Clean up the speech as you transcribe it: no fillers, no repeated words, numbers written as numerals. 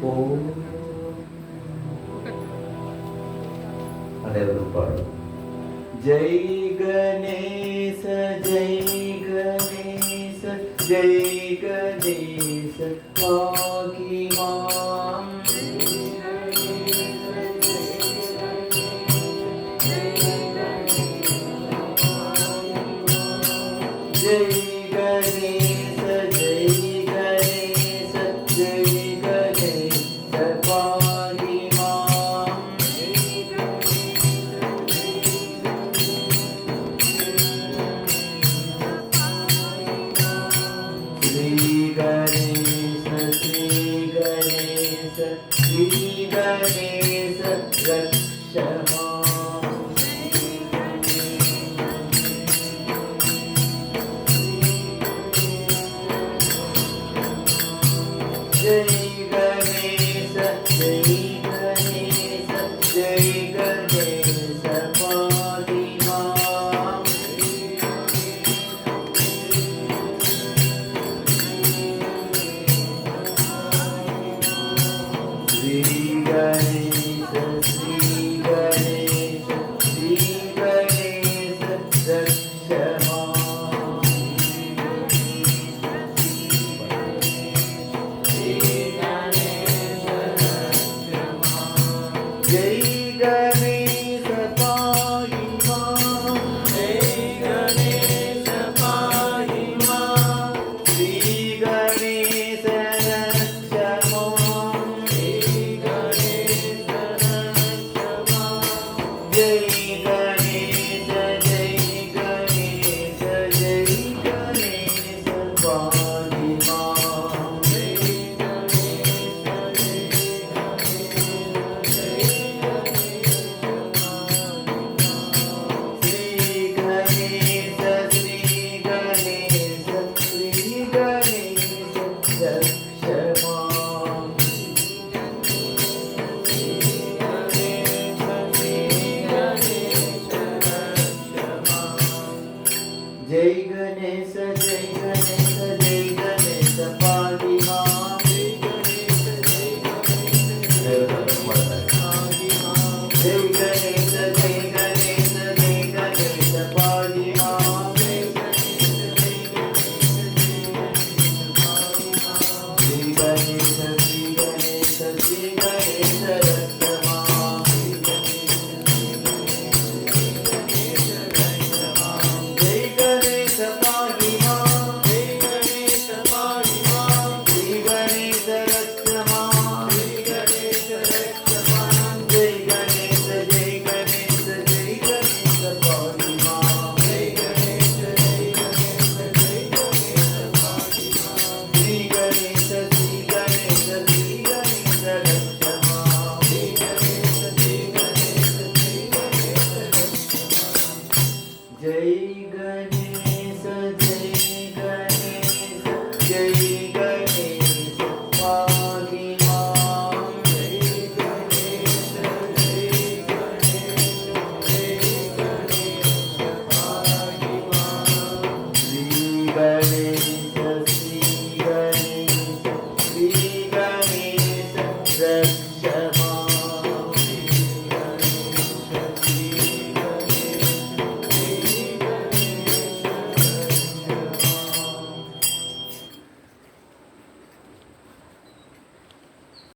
ഓം അതേവരും പാടും. ജയ് ഗണേശ ജയ് ഗണേശ ജയ് ഗണേശ പാഹി മാം. ജയ് ഗണേശ ജയ് ഗണേശ ജയ് ഗണേശ പാഹി മാം. ശ്രീ ഗണേശ ശ്രീ ഗണേശ ശ്രീ ഗണേശ രക്ഷ മാം. ജയ് ഗണേശ ജയ് ഗണേശ ജയ് ഗണേശ പാഹി മാം. ശ്രീ ഗണേശ ശ്രീ ഗണേശ ശ്രീ ഗണേശ രക്ഷ മാം. ജയ് ഗണേശ പാഹി മാം. ജയ് ഗണേശ പാഹി മാം. ശ്രീ ഗണേശ രക്ഷ മാം. ശ്രീ ഗണേശ രക്ഷ മാം. ജയ് ഗണേശ ജയ് ഗണേശ ജയ് ഗണേശ പാഹി മാം. ശ്രീ ഗണേശ ശ്രീ ഗണേശ ശ്രീ ഗണേശ രക്ഷ മാം. ജയ് ഗണേശ ജയ് ഗണേശ ജയ് ഗണേശ പാഹി മാം. ജയ് ഗണേശ ജയ് ഗണേശ ജയ് ഗണേശ ജയ് ഗണേശ ജയ് ഗണേശ പാഹി മാം. ശ്രീ ഗണേശ ശ്രീ ഗണേശ ശ്രീ ഗണേശ രക്ഷ മാം. ജയ് ഗണേശ പാഹി മാം. ജയ് ഗണേശ പാഹി മാം. ശ്രീ ഗണേശ രക്ഷ മാം. ശ്രീ ഗണേശ രക്ഷ മാം. ജയ് ഗണേശ ജയ് ഗണേശ ജയ് ഗണേശ പാഹി മാം. ജയ് ഗണേശ ജയ് ഗണേശ ജയ് ഗണേശ പാഹി മാം. ശ്രീ ഗണേശ ശ്രീ ഗണേശ ശ്രീ ഗണേശ രക്ഷ മാം. ശ്രീ ഗണേശ ജയ് ഗണേശ ജയ് ഗണേശ രക്ഷ മാം. ജയ് ഗണേശ ജയ് ഗണേശ ജയ് ഗണേശ പാഹി മാം. ജയ് ഗണേശ ജയ് ഗണേശ ജയ് ഗണേശ പാഹി മാം. ശ്രീ ഗണേശ ശ്രീ ഗണേശ ശ്രീ ഗണേശ രക്ഷ